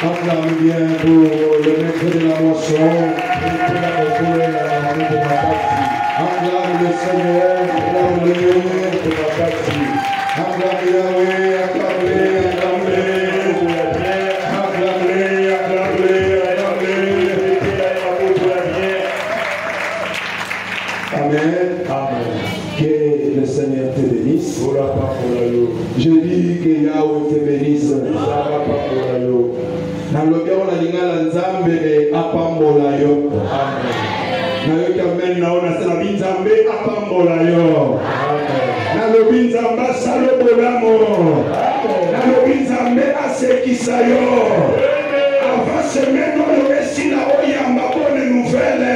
Acclame bien pour le maître de la moisson. Acclame le Seigneur, acclame-le. Acclame Yahweh, acclame-le, acclame-le. Acclame-le, acclame-le, acclame-le. Amen. Amen. Que le Seigneur te bénisse. Je dis que Yahweh te bénisse. Na lobi ona lingala nzambe apambola yo. Amen. Na yo kamen na ona sala binzambe apambola yo. Amen. Na lobi nzamba salo bolamo. Na lobi nzambe asekisa yo. Avant semaine oyo esila oyamba bonne nouvelle.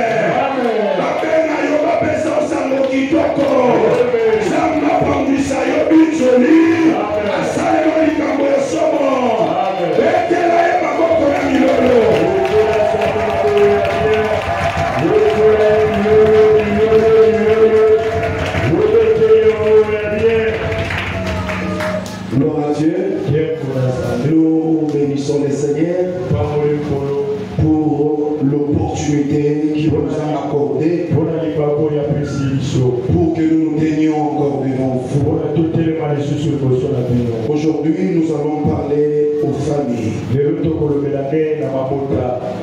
Babenga yo bapesa osango kitoko. Zamba pambisa yo binzoli. Asalema likambo ya somo. Betela ye maboko ya milolo. Gloire à Dieu. Nous bénissons le Seigneur pour l'opportunité qu'il nous a accordée pour que nous nous tenions encore devant vous. Aujourd'hui, nous allons parler aux familles.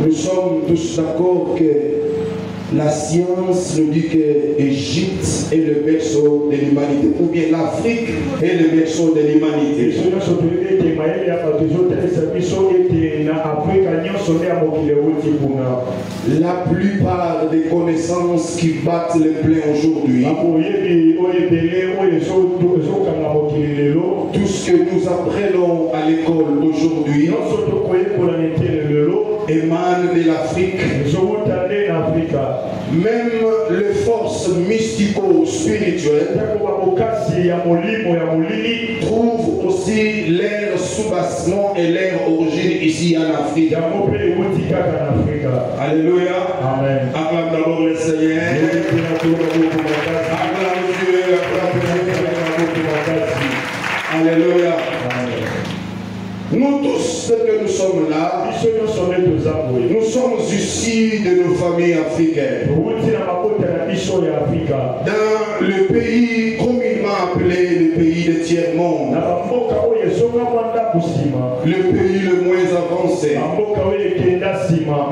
Nous sommes tous d'accord que la science nous dit que l'Égypte est le berceau de l'humanité, ou bien l'Afrique est le berceau de l'humanité. La plupart des connaissances qui battent le plein aujourd'hui, tout ce que nous apprenons à l'école aujourd'hui, émane de l'Afrique. Même les forces mystico-spirituelles trouvent aussi leur soubassement et leur origine ici en Afrique. Alléluia. Amen. Acclame d'abord le Seigneur. Acclame Dieu. Alléluia. Nous tous, ceux que nous sommes là, nous sommes issus de nos familles africaines. Dans le pays communément appelé le pays de tiers-monde, le pays le moins avancé,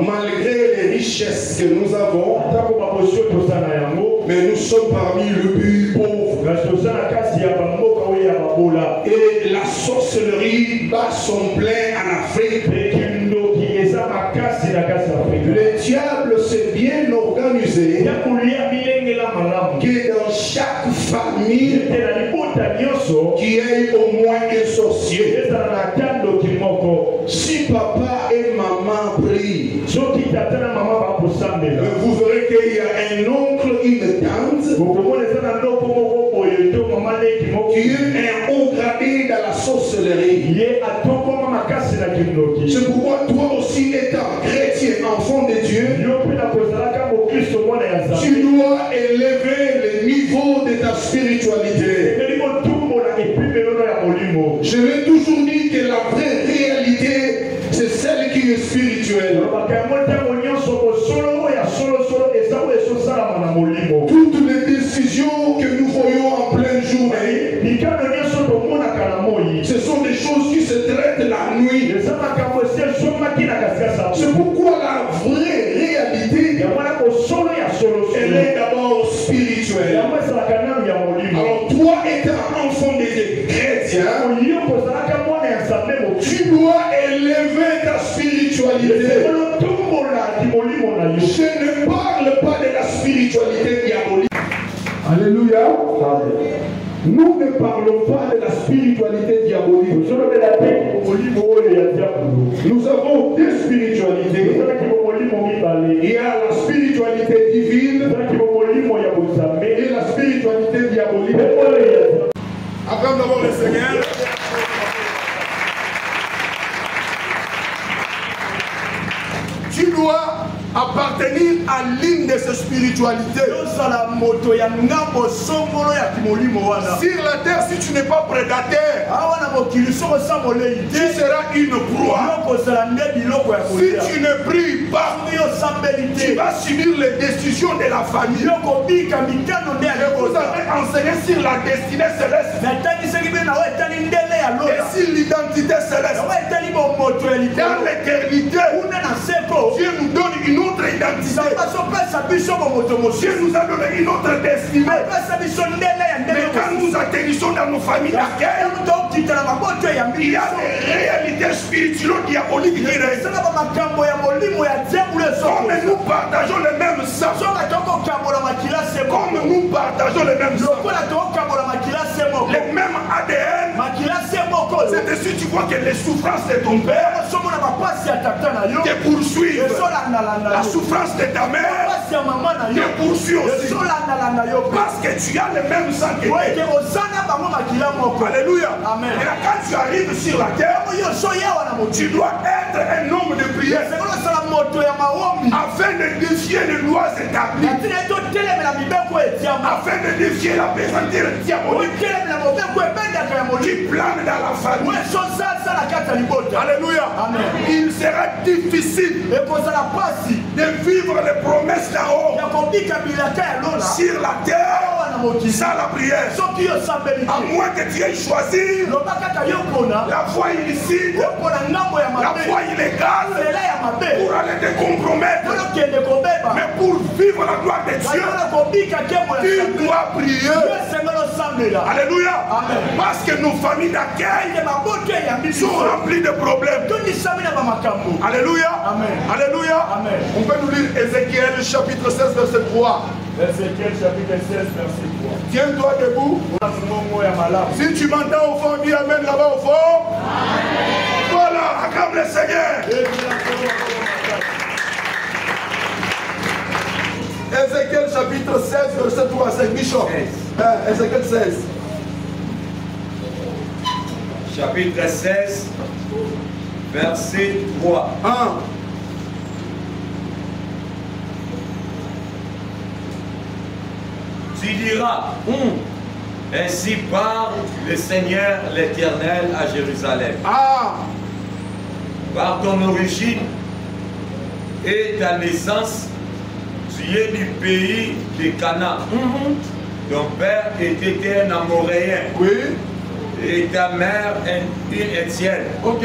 malgré les richesses que nous avons, mais nous sommes parmi le plus pauvre. Et la sorcellerie bat son plein en Afrique. Le diable s'est bien organisé que dans chaque famille qui ait au moins un sorcier. Si papa et maman prient, vous verrez qu'il y a un oncle, une tante qui est un haut gradé dans la sorcellerie. C'est pourquoi toi aussi, étant chrétien, enfant de Dieu, tu dois élever le niveau de ta spiritualité. Je l'ai toujours dit que la vraie réalité, c'est celle qui est spirituelle. Toutes les décisions que nous voyons en pleine journée, ce sont des choses qui se traitent la nuit. C'est pourquoi la vraie réalité, elle est d'abord spirituelle. Alors toi, étant enfant des chrétiens, tu dois élever ta spiritualité. Je ne parle pas de la spiritualité diabolique. Alléluia. Nous ne parlons pas de la spiritualité diabolique. Nous avons deux spiritualités. Il y a la spiritualité divine et la spiritualité diabolique. Acclame d'abord le Seigneur. Tu dois appartenir à l'une de ces spiritualités. Sur la terre, si tu n'es pas prédateur, tu seras une proie. Si tu ne pries pas, tu vas subir les décisions de la famille. Et vous avez enseigné sur la destinée céleste et sur l'identité céleste. Dans l'éternité, Dieu nous donne une autre identité. Dieu nous a donné une autre destinée. Mais quand nous atterrissons dans nos familles d'accueil, il y a des réalités spirituelles diaboliques qui restent. Comme nous partageons le même sang, comme nous partageons le même sang, les mêmes ADN, c'est ainsi tu vois que les souffrances de ton père te poursuivent. La souffrance de ta mère te poursuit aussi. Parce que tu as le même sang que toi. Alléluia. Amen. Et là, quand tu arrives sur la terre, tu dois être un homme de prière afin de défier les lois établies, afin de défier la pesanteur diabolique qui plane dans la famille. Alléluia. Amen. Il sera difficile de vivre les promesses d'en haut sur la terre sans la prière. À moins que tu aies choisi la voie illicite, la voie illégale pour aller te compromettre. Mais pour vivre la gloire de Dieu, tu dois prier. Alléluia. Amen. Parce que nos familles d'accueil sont remplies de problèmes. Alléluia. Amen. Alléluia. Amen. On peut nous lire Ézéchiel chapitre 16 verset 3. Ézéchiel chapitre 16 verset 3. Tiens-toi debout. Si tu m'entends au fond, dis Amen là-bas au fond. Amen. Voilà, acclame le Seigneur. Ézéchiel chapitre 16 verset 3, c'est Bishop. Ézéchiel 16. Chapitre 16, verset 3. 1. Tu diras, ainsi parle le Seigneur l'Éternel à Jérusalem. Par ton origine et ta naissance, tu es du pays de Canaan. Ton père était un Amoréen. Oui. Et ta mère une Étienne. Ok.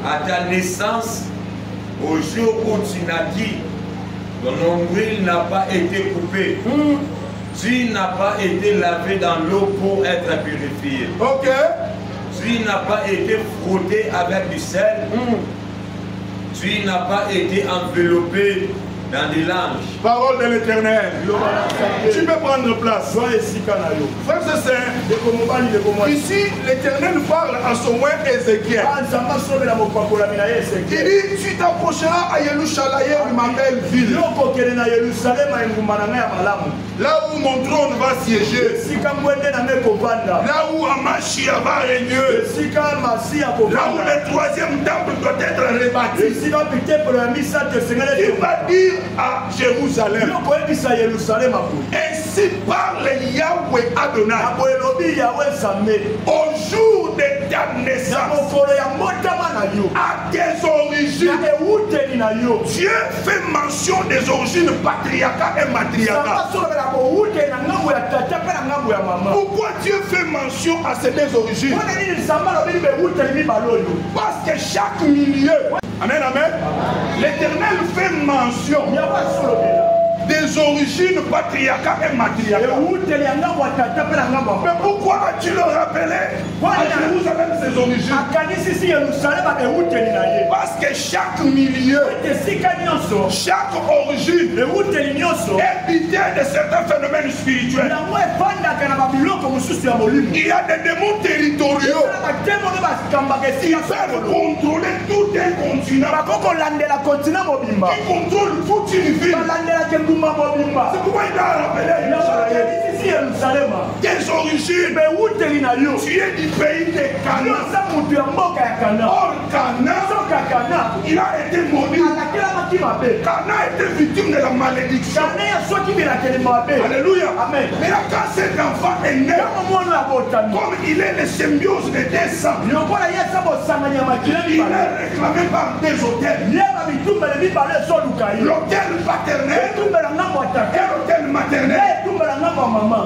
À ta naissance, au jour où tu naquis, ton nombril n'a pas été coupé. Tu n'as pas été lavé dans l'eau pour être purifié. Ok. Tu n'as pas été frotté avec du sel. Tu n'as pas été enveloppé dans des langes. Parole de l'Éternel. Tu peux prendre place. Frères et sœurs, ici l'Éternel parle à son roi Ézéchiel. Il dit, tu t'approcheras à Yerushalayim, ma belle ville. Là où mon trône va siéger. Là où Amashia va régner. Là où le troisième temple doit être rebâti. Il va dire à Jérusalem. Ainsi parle Yahweh Adonai. Au jour de ta naissance, à tes origines, Dieu fait mention des origines patriarcales et matriarcales. Pourquoi Dieu fait mention à ces deux origines? Parce que chaque milieu, amen, amen, l'Éternel fait mention des origines patriarcales et matriarcales. Mais pourquoi as-tu le rappelé à Jérusalem ses origines? Parce que chaque milieu, chaque origine est bité de certains phénomènes spirituels. Il y a des démons territoriaux qui peuvent contrôler tout un continent, qui contrôlent toute une ville. C'est pourquoi il a rappelé tes origines. Tu es du pays de Canaan. Or Canaan, il a été maudit Cana était victime de la malédiction. Alléluia. Amen. Mais là, quand cet enfant est né, comme il est le symbiose des deux sangs, il est réclamé par des hôtels. L'hôtel paternel et l'hôtel maternel.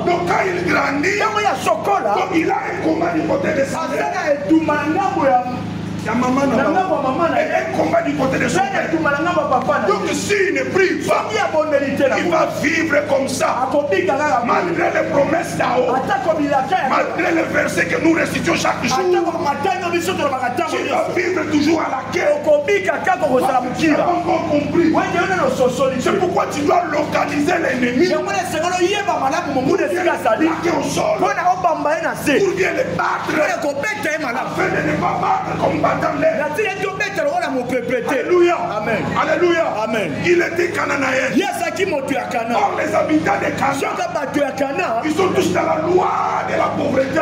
Donc quand il grandit, donc il a un combat du côté de sa mère. La maman n'a pas un combat du côté de son père. Donc s'il ne prie pas, il va vivre comme ça. Malgré les promesses d'Ao, malgré les versets que nous récitions chaque jour, il va vivre toujours à la guerre. Tu n'as pas encore compris. C'est pourquoi tu dois localiser l'ennemi. Pour bien au sol. Pour bien le battre. Afin de ne pas battre comme Alléluia. Amen. Alléluia. Amen. Il était cananéen. Or les habitants de Cana, ils sont tous dans la loi de la pauvreté.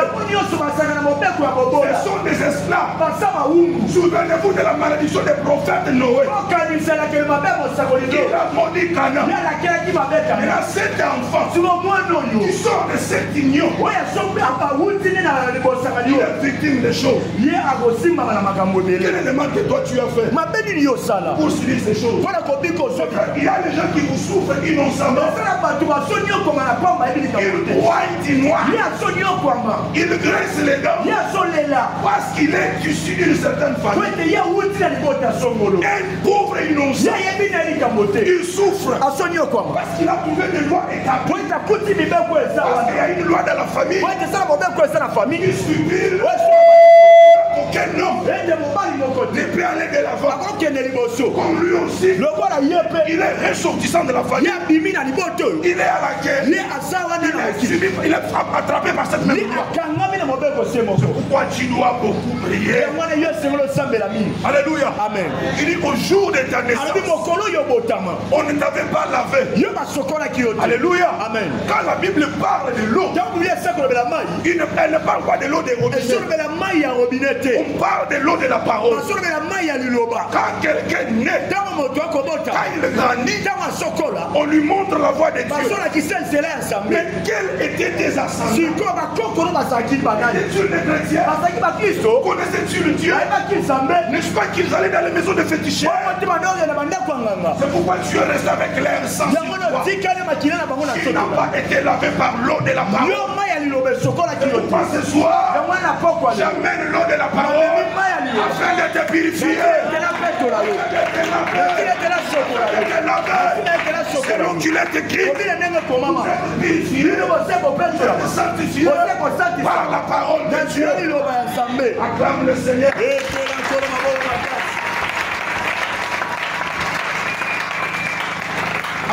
Ce sont des esclaves. Souvenez-vous de la malédiction des prophètes Noé. Il a maudit Cana. Et là, cet enfant qui sort de cette union, il est victime des choses. Quel est le mal que toi tu as fait pour subir ces choses? Il y a des gens qui vous souffrent innocemment. Ils pointent noir. Ils graissent les dents. Parce qu'il est issu d'une certaine famille. Un pauvre innocent. Il souffre. Parce qu'il a trouvé des lois établies. Parce qu'il y a une loi dans la famille. Il subit. Aucun homme ne peut aller de l'avant. Comme lui aussi, il est ressortissant de la famille. Il est à la guerre. Il est attrapé par cette même loi. Pourquoi tu dois beaucoup prier? Alléluia. Amen. Il dit au jour de ta naissance, on ne t'avait pas lavé. Alléluia. Amen. Quand la Bible parle de l'eau, elle ne parle pas de l'eau des robinets. On parle de l'eau de la parole. Quand quelqu'un naît, quand il grandit, on lui montre la voie de Dieu. Mais quels étaient tes ascendants? Étais-tu le chrétien? Connaissais-tu le Dieu? N'est-ce pas qu'ils allaient dans les maisons de féticheurs? C'est pourquoi tu es resté avec l'air sans il n'a pas été lavé par l'eau de la parole. Pourquoi ce soir, j'amène l'eau de la parole afin de te purifier. C'est l'eau qu'il est écrit. Vous êtes purifié, vous êtes sanctifié par la parole de Dieu. Acclame le Seigneur.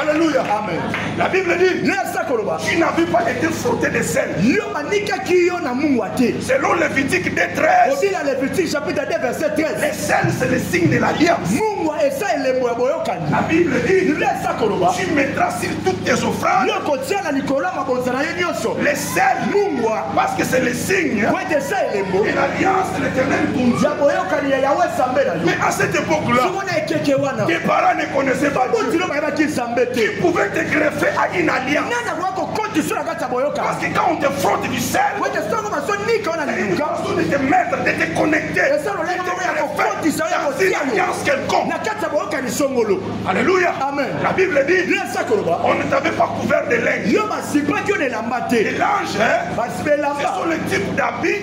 Alléluia. Amen. La Bible dit, tu n'avais pas été frotté de sel. Selon Lévitique 2:13, le sel c'est le signe de l'alliance. La Bible dit, tu mettras sur toutes tes offrandes le sel, parce que c'est le signe de l'alliance de l'Éternel ton Dieu. Mais à cette époque-là, tes parents ne connaissaient pas Dieu. Tu pouvais te greffer à une alliance. Parce que quand on te frotte du sel, c'est une façon de te mettre, de te connecter, de te greffer dans une alliance quelconque. Alléluia. Amen. La Bible dit, on ne t'avait pas couvert de linge. Et l'ange, ce sont les types d'habits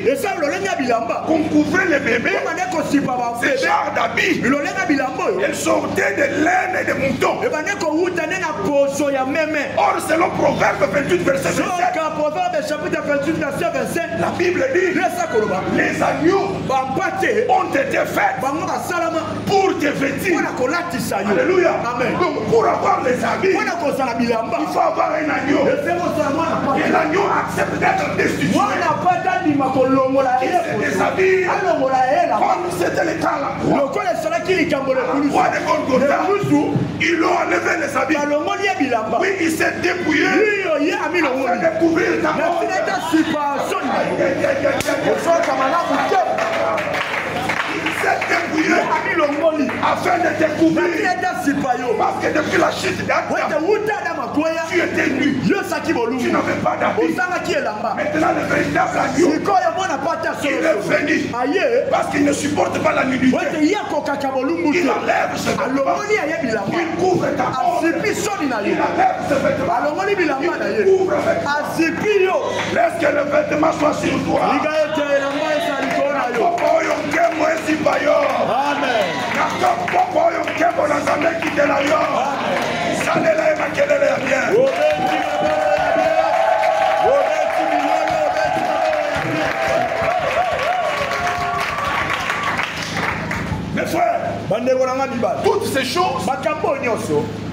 qu'on couvrait les bébés. Ces genres d'habits, elles sortaient de laine et de moutons. Or, selon Proverbe 28, verset 27, la Bible dit, les agneaux ont été faits pour te vêtir. Alléluia. Amen. Donc, pour avoir les habits, il faut avoir un agneau. Et l'agneau accepte d'être destitué. Il se déshabille comme c'était le cas à la croix. La croix de Golgotha, ils l'ont enlevé les habits. Oui, il s'est dépouillé afin de couvrir ta mort. Il s'est dépouillé afin de découvrir. Parce que depuis la chute d'Adam, tu étais nu. Tu n'avais pas d'habit. Maintenant, le véritable agneau, il est venu parce qu'il ne supporte pas la nudité. Il enlève ce vêtement. Il couvre ta honte. Il enlève ce vêtement. Il couvre avec toi. Laisse que le vêtement soit sur toi. Mes frères, toutes ces choses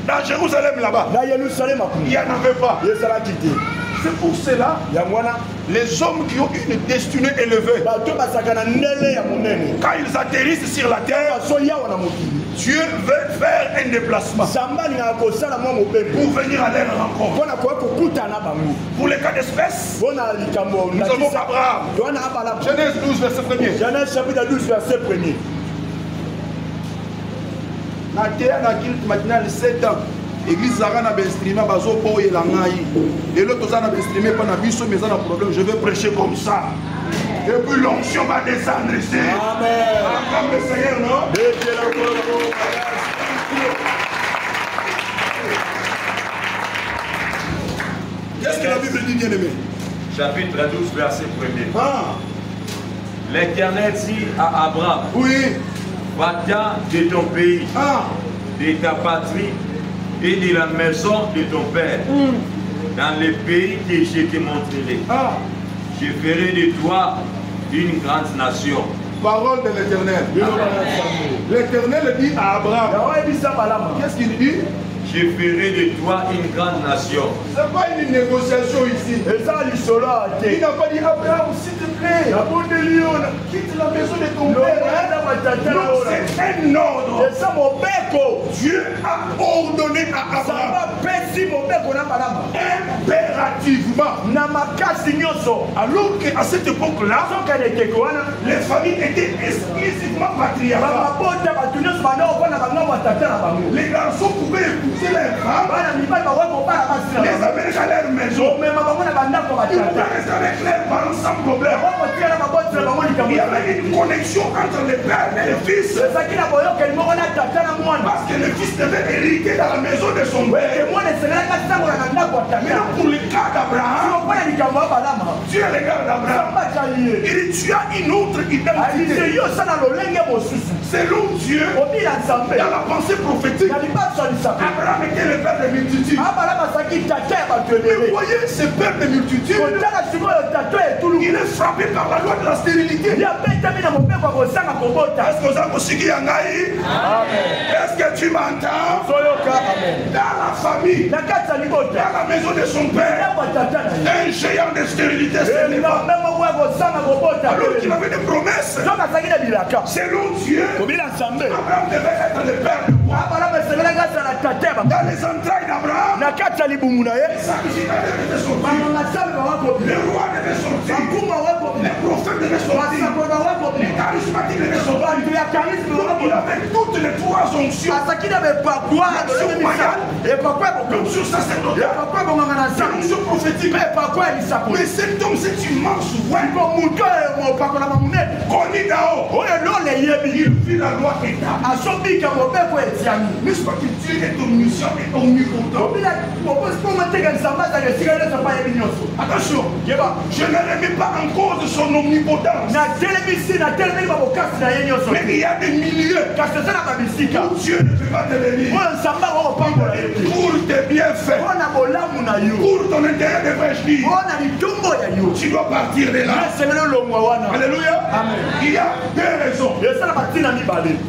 dans Jérusalem là-bas, il n'y en avait pas. C'est pour cela, les hommes qui ont une destinée élevée, quand ils atterrissent sur la terre, Dieu veut faire un déplacement pour venir à leur rencontre. Pour les cas d'espèce, nous avons Abraham. Genèse 12, verset 1er. Genèse chapitre 12, verset 1er. Na terre na kilt matinal 7 ans. Église Zara na instrument bazo boye la ngai. Et l'autre ça na instrument pas na biso mais ça na problème, je vais prêcher comme ça. Et puis l'onction va descendre ici. Amen. Comme le Seigneur, non? Qu'est-ce que la Bible dit, bien aimé? Chapitre 12, verset 1er. Ah. L'Éternel dit à Abraham, Oui. va-t'en de ton pays, Ah. de ta patrie et de la maison de ton père, dans le pays que je te montrerai. Ah. Je ferai de toi une grande nation. Parole de l'Éternel. L'Éternel dit à Abraham. Qu'est-ce qu'il dit? Je ferai de toi une grande nation. Ce n'est pas une négociation ici. Il n'a pas dit Abraham, s'il te plaît, quitte la maison de ton père. Non, c'est un ordre. Dieu a ordonné à Abraham impérativement. Alors qu'à cette époque-là, les familles étaient exclusivement patriarcales. Les garçons pouvaient épouser les femmes, les amener à leur maison. Ils pouvaient rester avec leurs parents sans problème. Il y avait une connexion entre les pères et les fils. Parce que le fils devait hériter dans la maison de son père. Mais pour le cas d'Abraham, Dieu est le gars d'Abraham. Il dit tu as une autre identité. Selon Dieu, dans la pensée prophétique, Abraham était le père de multitudes. Mais voyez ce père de multitudes, il est frappé par la loi de la stérilité. Est-ce que tu m'entends? Dans la famille, dans la maison de son père, un géant de stérilité s'est levé. Alors qu'il avait des promesses. Selon Dieu, Abraham devait être le père de moi. Dans les entrailles d'Abraham, le roi devait sortir, les prophètes devaient sortir, les charismatiques devaient sortir. Donc il avait toutes les trois onctions. L'onction sacerdotale, l'onction prophétique. Mais cet homme, c'est une manche ouest. Connu d'en haut, il vit la loi établie. N'est-ce pas que Dieu est omniscient et omnipotent? Attention, je ne remets pas en cause son omnipotence. Mais il y a des milliers où Dieu ne peut pas te bénir. Pour tes bienfaits, pour ton intérêt, devrais-je dire, tu dois partir de là. Alléluia. Il y a deux raisons.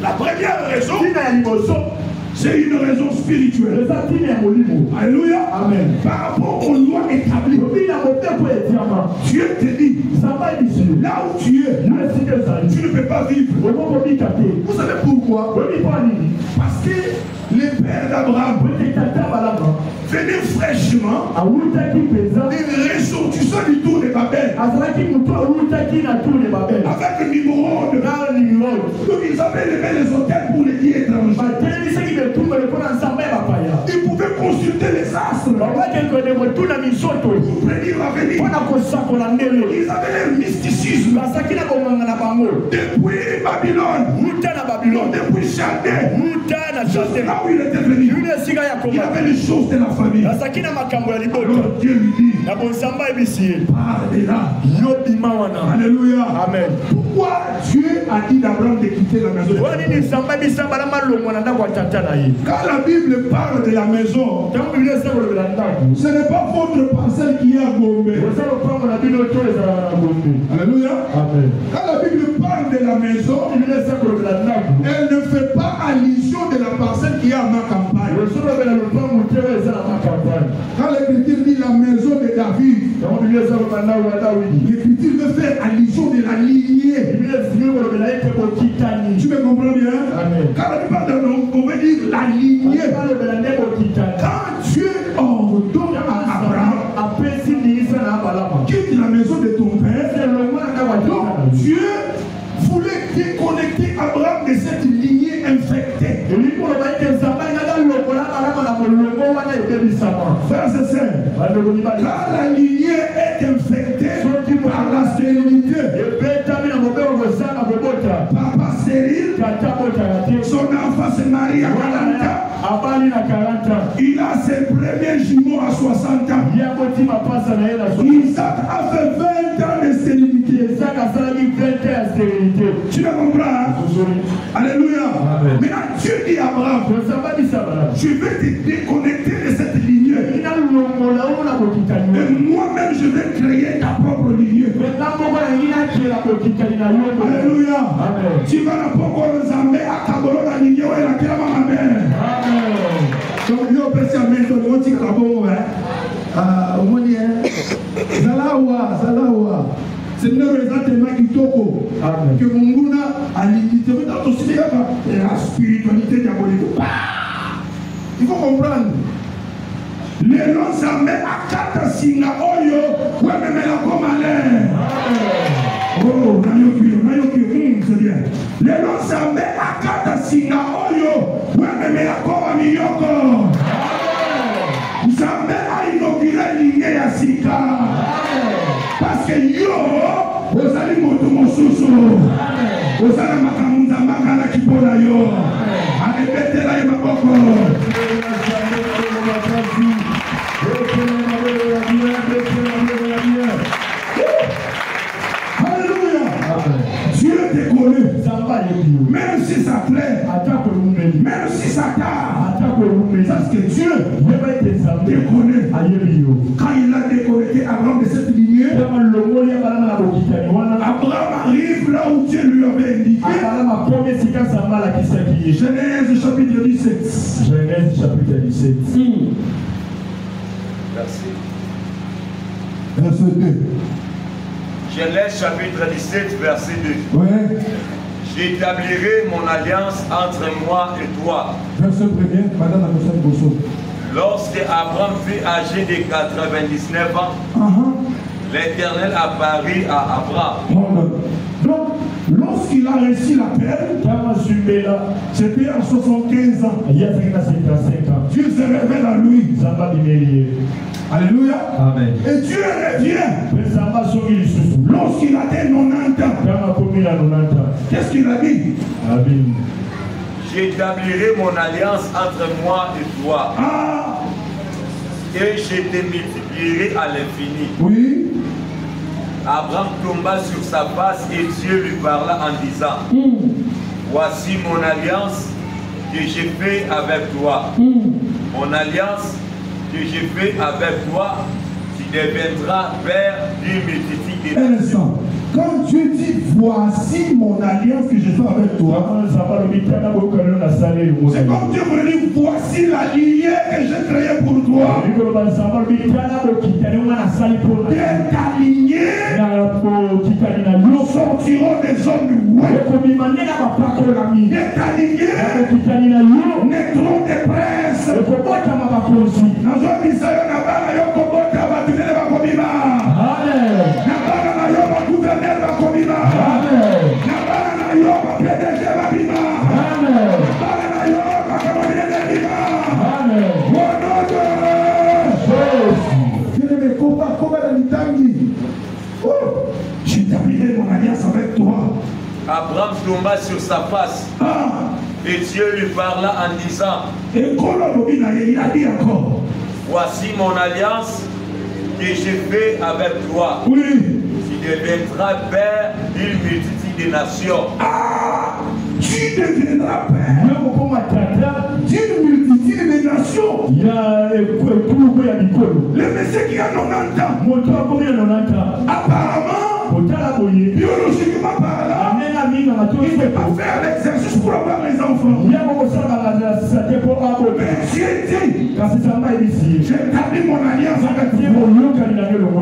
La première raison, c'est une raison spirituelle. Alléluia. Amen. Par rapport aux lois établies, Dieu te dit, là où tu es, tu ne peux pas vivre. Vous savez pourquoi? Parce que les pères d'Abraham venir fraîchement, il ressortissant du tour de Babel. Avec Nimrod. Donc ils avaient levé les hôtels pour les dieux étrangers. Ils pouvaient consulter les astres pour prédire l'avenir. Ils avaient leur mysticisme. Depuis Babylone, depuis Chaldée, là où il était venu, il avait les choses de la famille. Alors Dieu lui dit, part de là. Alléluia. Amen. Pourquoi Dieu a dit d'Abraham de quitter la maison? Quand la Bible parle de la maison, ce n'est pas votre parcelle qui est à Gombe. Alléluia. Amen. Quand la Bible parle de la maison, elle ne fait pas allusion de la parcelle qui est à ma campagne. Quand l'Écriture dit la maison de David, l'Écriture veut faire allusion de la lignée. Tu me comprends bien? Amen. Quand on parle de l'homme, on veut dire la lignée. Quand Dieu ordonne à Abraham, quitte la maison de ton père, donc Dieu voulait déconnecter Abraham de cette lignée infectée. Frères et sœurs, quand la lignée est infectée par la stérilité, papa stérile, son enfant se marie à 40 ans, il a ses premiers jumeaux à 60 ans. Isaac a fait 20 ans de stérilité. Tu le comprends, hein? Alléluia. Maintenant, Dieu dit à Abraham, je vais te déconnecter de cette lignée. Et moi-même, je vais créer ta propre lignée. Alléluia. Tu vas la propre Zambé à Kabolo, la lignée où elle a créé ma mère. Donc, il y a un peu de méthode, on dit que la bonne, Zalawa. C'est une tellement kitoko que Munguna a limité dans ton cinéma et la spiritualité diabolique. Il faut comprendre. Les noms s'amènent à 4 signes. Oyo, ouais, mais la comme oh, c'est bien. Les noms s'amènent à 4 signes. Oyo, ouais, mais la comme Miyoko. S'amènent à inaugurer l'Ignée à Sika. Parce que yo, vous allez monter mon sous-sous. Vous allez makamunda makala kipola yo. Allez, mettez là et ma boko. Alléluia. Dieu te connaît. Même si ça plaît, même si ça tape, parce que Dieu te connaît. Quand il a déconnecté Abraham de cette lignée, Abraham arrive là où Dieu lui avait indiqué. Genèse chapitre 17. Genèse chapitre 17. Verset 2. Genèse chapitre 17, verset 2. Ouais. J'établirai mon alliance entre moi et toi. Verset 1er, Madame la Monsieur Bosso. Lorsque Abraham fut âgé de 99 ans, l'Éternel apparut à Abraham. Donc, lorsqu'il a reçu l'appel, c'était à 75 ans. Dieu se révèle à lui. Alléluia. Amen. Et Dieu revient. Lorsqu'il a 90 ans. Qu'est-ce qu'il a dit? J'établirai mon alliance entre moi et toi. Et je te multiplierai à l'infini. Oui. Abraham tomba sur sa face et Dieu lui parla en disant, voici mon alliance que j'ai fait avec toi. Mon alliance que j'ai fait avec toi, tu deviendras père d'une multitude de nations. Quand Dieu dit voici mon alliance que je fais avec toi, c'est comme Dieu vous dit voici la lignée que j'ai créée pour toi. De ta lignée, nous sortirons des hommes doués. De ta lignée, naîtront des princes nazobisa yo na bana yo kobota batunene bakobima na bana na yo bagouverneur bakobima na bana na yo bapdg babima na bana na yo bakamonene bima wonoto bien-aimé koba na litangi. J'ai terminé mon alliance avec toi. Abraham tomba sur sa face. Et Dieu lui parla en disant, il a dit encore, voici mon alliance que j'ai fait avec toi. Oui. Tu deviendras père d'une multitude de nations. Tu deviendras père d'une multitude de nations. Le monsieur qui a 90 ans, apparemment, biologiquement parlant, il ne peut pas faire l'exercice pour avoir les enfants. Mais Dieu dit, j'établis mon alliance avec toi.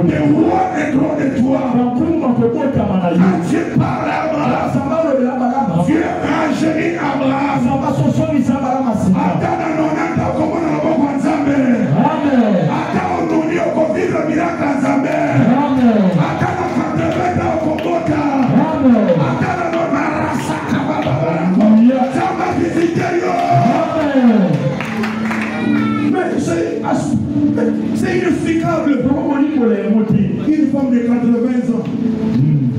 Les rois naîtront de toi. Quand Dieu parle à Abraham, Dieu rajeunit Abraham. Attends dans 90 ans, comment on a beaucoup de Zambé. Attends aujourd'hui, on vit le miracle à Zambé. Attends dans 80 ans, on combote. Attends dans nos marasaka. Ça va visiter yo. Mais c'est inexplicable. Une femme de 80 ans,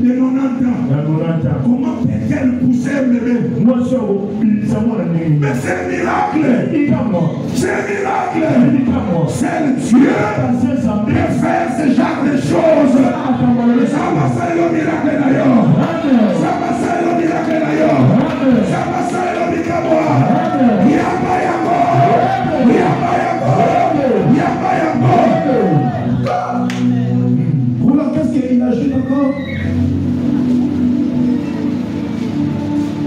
de 90 ans, comment peut-elle pousser un bébé? Mais c'est un miracle. C'est un miracle. C'est Dieu qui fait ce genre de choses. Ça va faire le miracle d'ailleurs. Ça va faire le miracle d'ailleurs. Ça va faire le miracle. Yaba yaba. Yaba yaba. Yaba yaba. Voilà, qu'est-ce qu'il ajoute encore?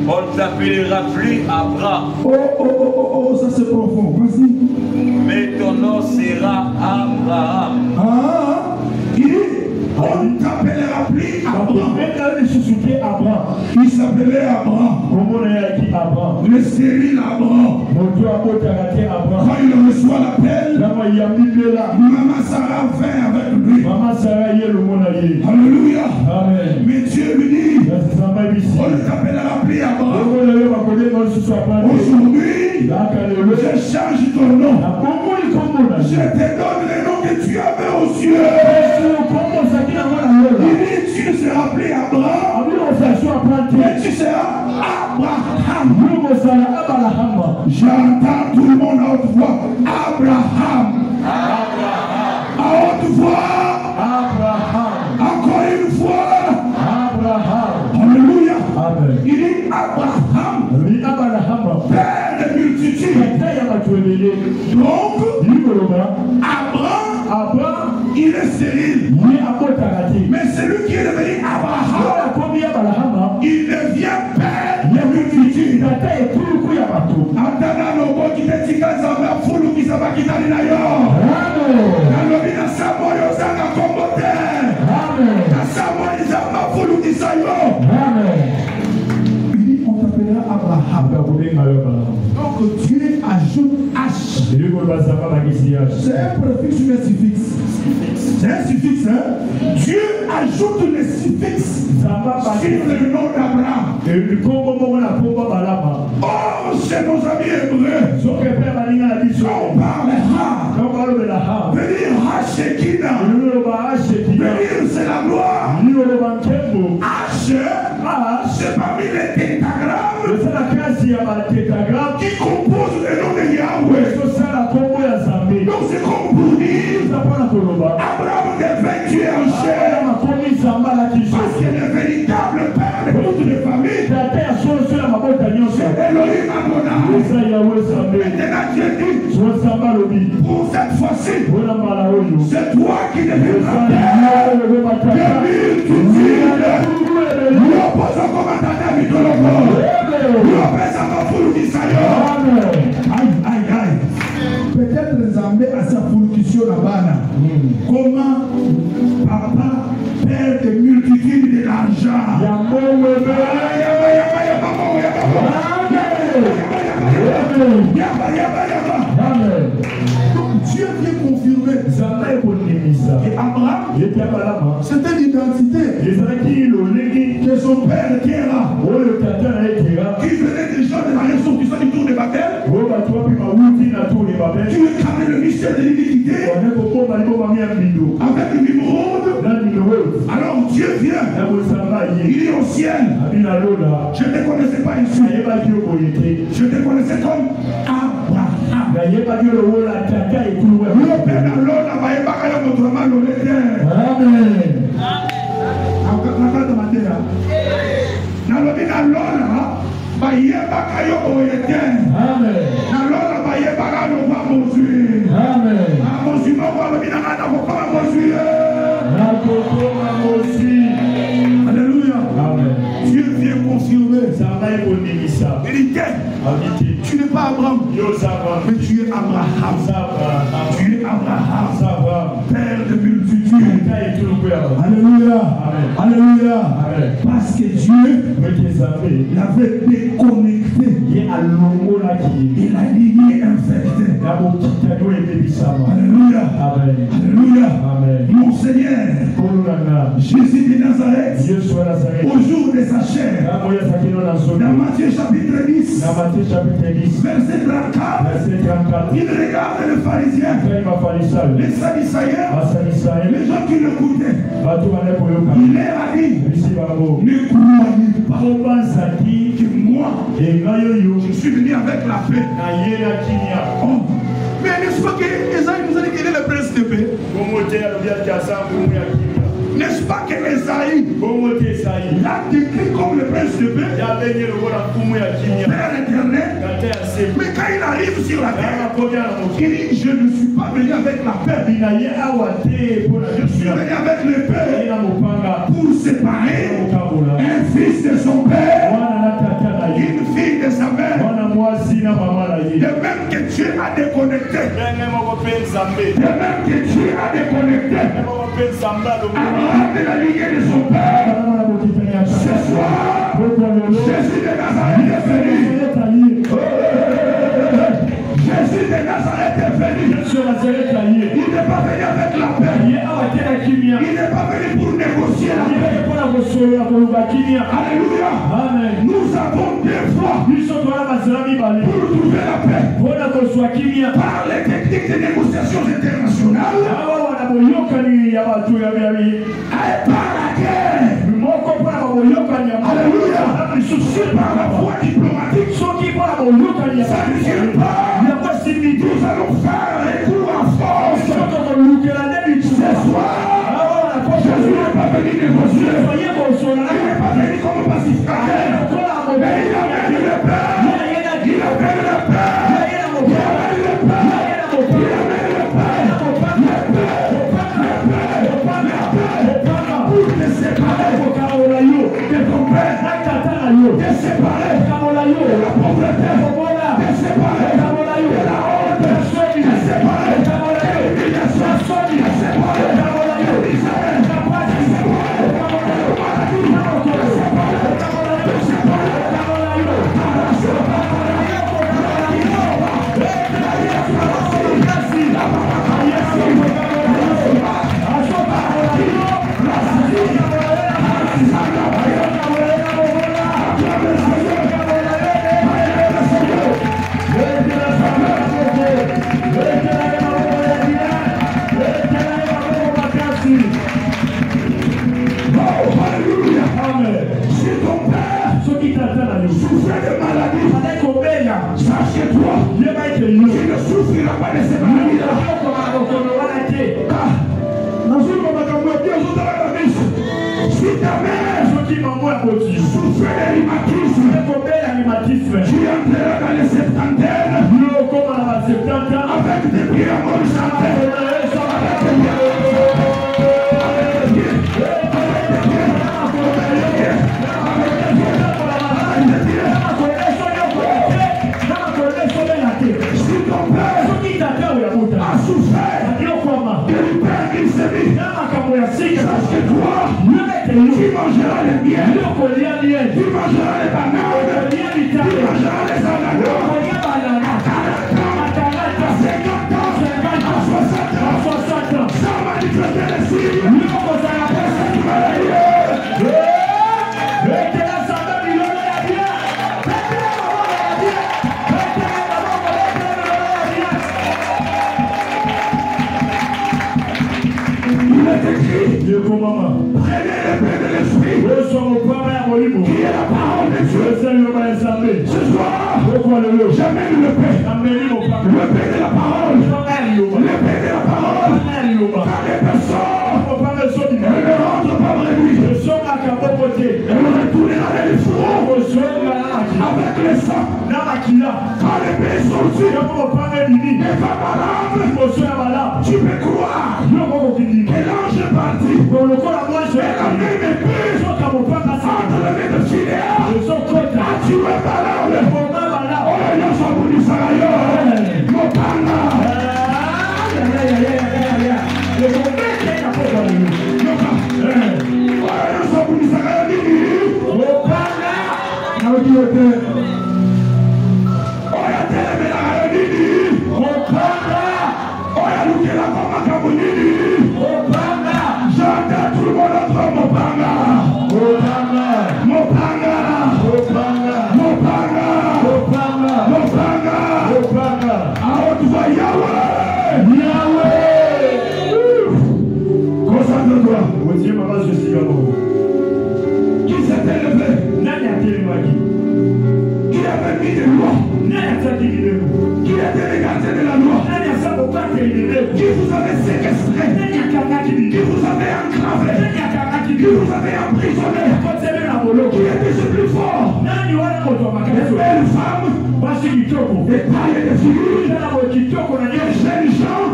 On ne t'appellera plus Abraham. Oh, ça c'est profond. Vas-y. Mais ton nom sera Abraham. Il dit, on ne t'appellera plus Abraham. Il s'appelait Abraham. Le stérile Abraham. Quand il reçoit l'appel, Maman Sarah vient avec lui. Alléluia. Mais Dieu lui dit, on ne t'appellera plus Abraham. Aujourd'hui, je change ton nom. Je te donne le nom que tu avais aux cieux. Il dit, tu ne seras plus Abraham, mais tu seras Abraham. J'entends tout le monde à haute voix. Abraham. À haute voix. Encore une fois. Alléluia. Il dit Abraham. Père de multitudes. Donc, Abraham, il est stérile. Mais celui qui est devenu Abraham, il devient père de multitudes. Atana lobo kitetika zamba fulu kisaba kitani na yo. Nalobi na samo yo zanga kombote. Na samo yo zamba fulu kisayo. Il dit on t'appellera Abraham. Donc Dieu ajoute H. C'est un préfixe ou un suffixe? C'est un suffixe, hein? Dieu ajoute le suffixe sur le nom d'Abraham. Oh, c'est nos amis hébreux. Quand on parle Ha, veut dire Hashekina. Veut dire c'est la gloire. H, c'est parmi les tétagrammes qui composent le nom de Yahweh. Donc c'est comme pour dire Abraham devait tuer en chair. Parce que le véritable père de toutes les familles, c'est Elohim Adonai. Maintenant Dieu dit, pour cette fois-ci, c'est toi qui deviendras père de multitudes. Nous opposons comme un tata mitologo. Nous opposons comme Foulou Kisayo. Aïe. Peut-être Zambé a sa fourniture là-bas. Comment papa perd de multitudes de l'argent? son père qui est là, qui venait déjà de la ressortissance du tour de Babel, tu veux carrer le mystère de l'iniquité avec une émeraude. Alors Dieu vient, il est au ciel. Je ne te connaissais pas ici, je te connaissais comme Abraham. Le père d'Alona va ébarquer notre mal au l'éternel. Amen. Nalobi na lona bayebaka yo oyete. Amen. Na lona bayebaka no ba mozui. Amen. Na mozui moko alobi na ngana ko ba mozui. Na kokoma mozui. Alléluia. Amen. Dieu vient confirmer. Il dit tu n'es pas Abraham, mais tu es Abraham. Tu es Abraham, père de multitudes. Alléluia. Alléluia. Parce que Dieu l'avait déconnecté. Il a lié infecté. Alléluia. Alléluia. Mon Seigneur, Jésus de Nazareth, au jour de sa chair, dans Matthieu chapitre 10, verset 34, il regarde les pharisiens, les sadducéens, les gens qui l'écoutaient. Il leur a dit, ne croyez pas que moi, je suis venu avec la paix. Oh. Mais n'est-ce pas que Esaïe nous a dit qu'il est le prince de paix? N'est-ce pas que Esaïe l'a décrit comme le prince de paix, Père éternel? Mais quand il arrive sur la terre, il dit je ne suis pas venu avec la paix, je suis venu avec le paix pour séparer un fils de son père, une fille de sa mère. De même que Dieu a déconnecté, Abraham de la lignée de son père, ce soir, Jésus de Nazareth est venu. Jésus de Nazareth est venu. Il n'est pas venu avec la paix. Il n'est pas venu pour négocier la paix. Alléluia. Nous avons des fois pour trouver la paix par les techniques de négociation internationales et par la guerre. Alléluia. Par la voie diplomatique. Ça ne tient pas. Nous allons faire les coups à force. Ce soir, Jésus n'est pas venu négocier. Il n'est pas venu comme pacificateur. Mais il a venu le paix. Il a venu le paix. Il a venu le paix. Il a venu le paix. Pour te séparer de ton père, te séparer de la pauvreté, te séparer de la honte, te séparer de l'humiliation, te séparer de l'Israël, te séparer de la maladie, te séparer Sache-toi, tu ne souffriras pas de ces maladies-là. Si ta mère souffre de rhumatisme, tu entreras dans les septantaines avec des pieds à mort santé. Sache que toi, tu mangeras les miens, tu mangeras les bananes, tu mangeras les ananas, à 50 ans, à 60 ans, sans manifester les signes de cette maladie. Prenez l'épée de l'esprit qui est la parole de Dieu. Ce soir, j'amène l'épée de la parole. L'épée de la parole. Par les personnes, elle ne rentre pas en lui. Elle retournera dans les fours avec les sangs. Quand l'épée est sortie, elle va malade. Tu peux croire que l'ange est parti. Et la même épée entre les mains de Philéa a tué Balaam. Oh, il y a ça pour l'Israël. Mopana. Qui s'est élevé? Qui avait mis des lois? Qui était le gardien de la loi? Qui vous avait séquestré? Qui vous avait enclavé? Qui vous avait emprisonné? Qui était ce plus fort? Les belles femmes, des tailles de figures, des jeunes gens,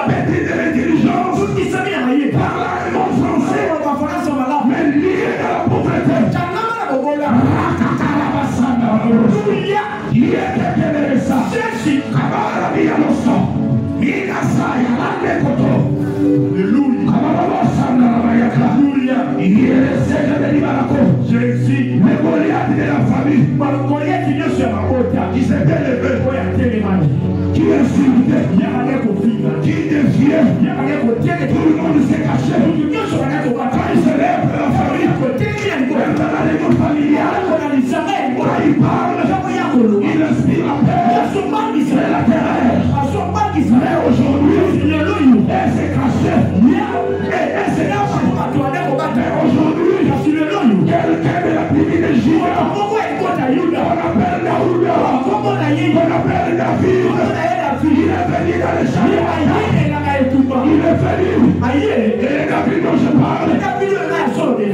pétris de l'intelligence, parlant un bon français, mais liés à la pauvreté. Jésus, le Goliath de la famille, qui s'est élevé, qui insultait, qui défiait, tout le monde s'est caché. Quand il se lève de la famille, dans la légion familiale, quand il parle, il inspire la paix, c'est la terreur. Mais aujourd'hui, elle s'est cachée, et elle s'est cachée. Mais aujourd'hui, quelqu'un de la privilégiée, on appelle Daouda, on appelle David, il est venu dans les champs, il est venu, et David dont je parle,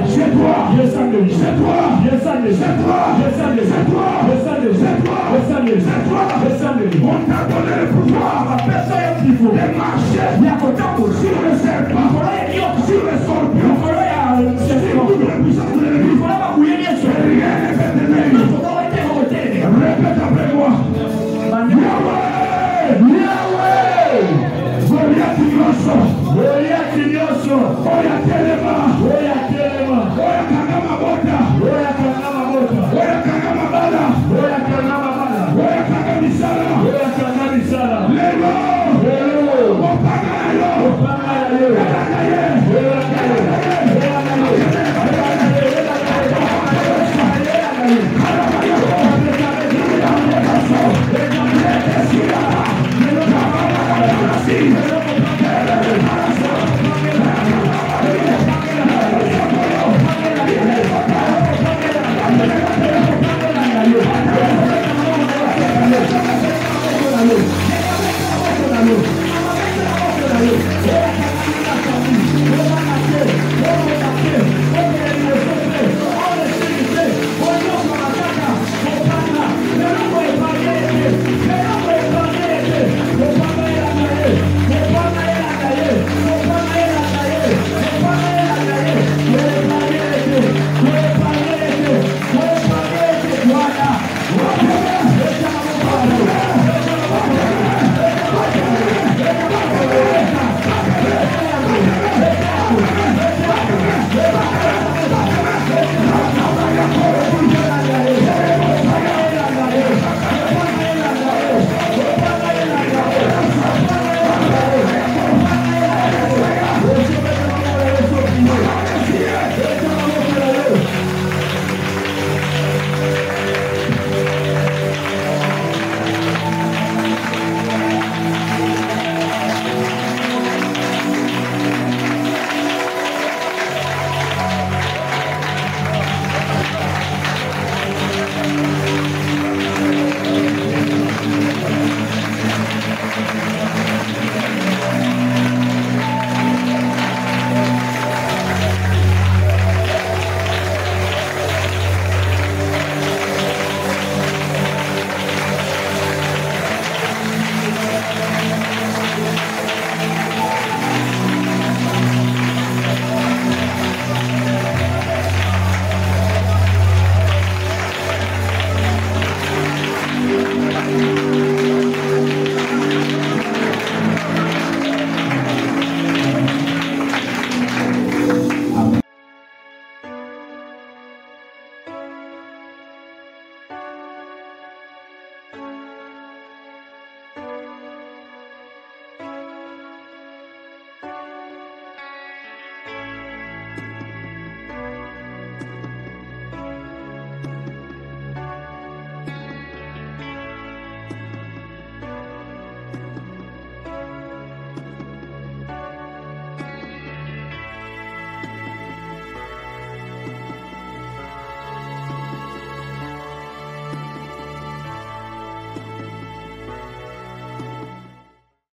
c'est toi, c'est toi, c'est toi, c'est toi, on t'a donné le pouvoir de marcher sur le serpent, sur le scorpion, sur toute la puissance de l'ennemi. Rien n'est fait de même. Répète après moi. Yahweh, Goliath Ignoso, Oya